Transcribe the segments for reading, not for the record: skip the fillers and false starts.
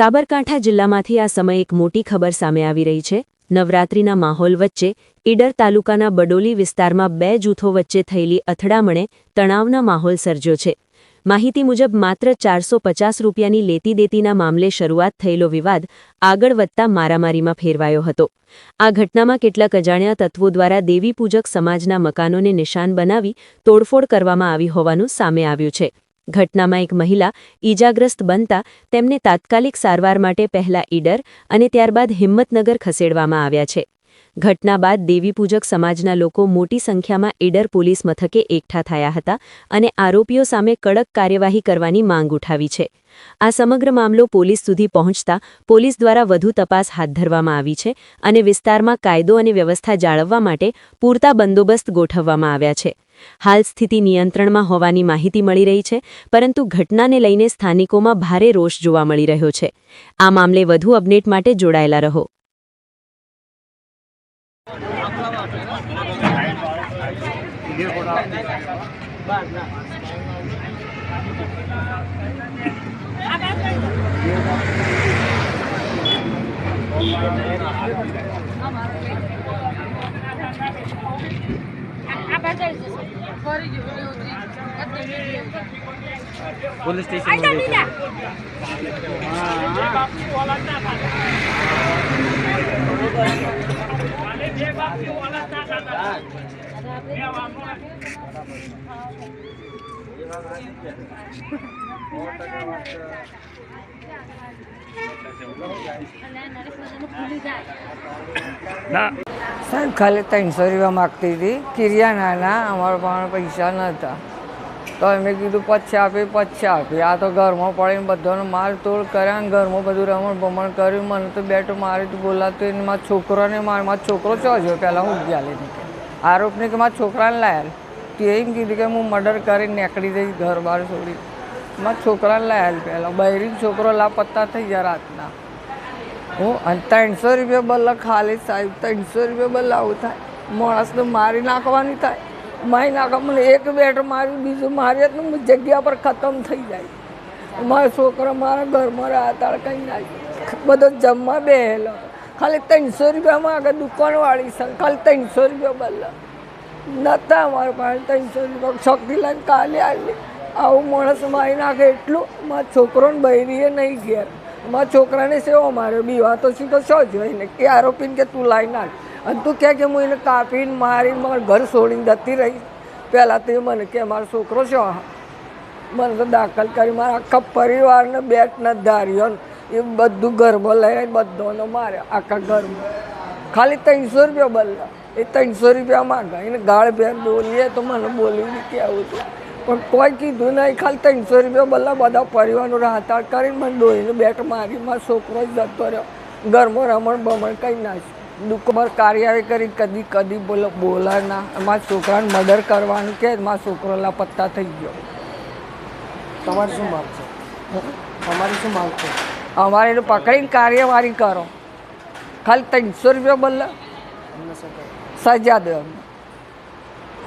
સાબરકાંઠા જિલ્લામાંથી આ સમયે એક મોટી ખબર સામે આવી રહી છે। નવરાત્રિના માહોલ વચ્ચે ઈડર તાલુકાના બડોલી વિસ્તારમાં બે જૂથો વચ્ચે થયેલી અથડામણે તણાવનો માહોલ સર્જ્યો છે। માહિતી મુજબ માત્ર 450 રૂપિયાની લેતી દેતીના મામલે શરૂઆત થયેલો વિવાદ આગળ વધતા મારામારીમાં ફેરવાયો હતો। આ ઘટનામાં કેટલાક અજાણ્યા તત્વો દ્વારા દેવી પૂજક સમાજના મકાનોને નિશાન બનાવી તોડફોડ કરવામાં આવી હોવાનું સામે આવ્યું છે। ઘટનામાં એક મહિલા ઈજાગ્રસ્ત બનતા તેમને તાત્કાલિક સારવાર માટે પહેલા ઈડર અને ત્યારબાદ હિંમતનગર ખસેડવામાં આવ્યા છે। ઘટના બાદ દેવી પૂજક સમાજના લોકો મોટી સંખ્યામાં ઈડર પોલીસ મથકે એકઠા થયા હતા અને આરોપીઓ સામે કડક કાર્યવાહી કરવાની માંગ ઉઠાવી છે। આ સમગ્ર મામલો પોલીસ સુધી પહોંચતા પોલીસ દ્વારા વધુ તપાસ હાથ ધરવામાં આવી છે અને વિસ્તારમાં કાયદો અને વ્યવસ્થા જાળવવા માટે પૂરતા બંદોબસ્ત ગોઠવવામાં આવ્યા છે। હાલ સ્થિતિ નિયંત્રણમાં હોવાની માહિતી મળી રહી છે, પરંતુ ઘટનાને લઈને સ્થાનિકોમાં ભારે રોષ જોવા મળી રહ્યો છે। આ મામલે વધુ અપડેટ માટે જોડાયેલા રહો। पुलिस स्टेशन साहब खाली 300 रुपया मांगती थी। किरियाना हमारे पास पैसा नता, तो अमे कीधु पच्छे आपी। आ तो घर में पड़े बधाने मार तोड़ कर्या, घर में बधु रमण भमण कर्युं। मने तो बेटो मारी तो बोलातो मारा छोकरो ने मारा छोकरो चो जो पहला हूँ गया लेने के आरोप ने कि मारा छोकरा ने लाया तो एम कीधुं कि हूँ मर्डर कर निकली जईश घर बार छोड़ी। मारा छोकरा ने लाया पहला बहरी छोकरो लापत्ता थी गया रातना। हूँ 300 रुपया बल्ला खाली साहब 300 रुपया बल्ला आવું થાય। માણસ તો મારી નાખવાની થાય, મારી નાખવા મને એક બેટ મારી બીજું મારી તો જગ્યા પર ખતમ થઈ જાય। મારા છોકરા મારા ઘરમાં રહેતા કંઈ ના બધો જમવા બેહેલો ખાલી 300 रुपया માગે દુકાનવાળી છે ખાલી 300 रुपया બલ્લા નતા અમારા પાસે 300 रुपया શક્તિ લઈને કાલે આવી આવું માણસ મારી નાખે એટલું મારા છોકરોને બહેરીએ નહીં ઘેર। मारा छोकरा ने सेवा मारे बीवा तो सीधो शो जो कि आरोपी के तू लाई नाख तू क्या कि मुझे कापी मारी मार घर छोड़ी जती रही। पहला तो मैंने क्या मारो छोकरो शो मैंने तो दाखल करी मारा आखा परिवार ने बेट न धारियो ये बधु घर में लई बधो ने मारे आखा घर में खाली 300 रुपया बल्ला। ये 300 रुपया मांगा इन गाड़ बेर बोलीए तो मैंने बोली नहीं क्या होती પણ કોઈ કીધું નહીં ખાલી 300 રૂપિયા બલ્લા બધા પરિવારનો રાહતાળ કરીને મને દોઈને બેટ મારી મારો છોકરો જ જતો રહ્યો ઘરમાં રમણ બમણ કંઈ ના દુઃખભર કાર્યવાહી કરી કદી કદી બોલા ના મારા છોકરાને મર્ડર કરવાનું કે મારા છોકરો લાપત્તા થઈ ગયો। તમારી શું માંગ છે? તમારી શું માંગ છે? અમારે એને પકડીને કાર્યવાહી કરો ખાલી 300 રૂપિયા બલ્લા સજા દો।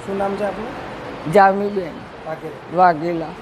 શું નામ છે આપનું? જામીબેન વાઘેલા।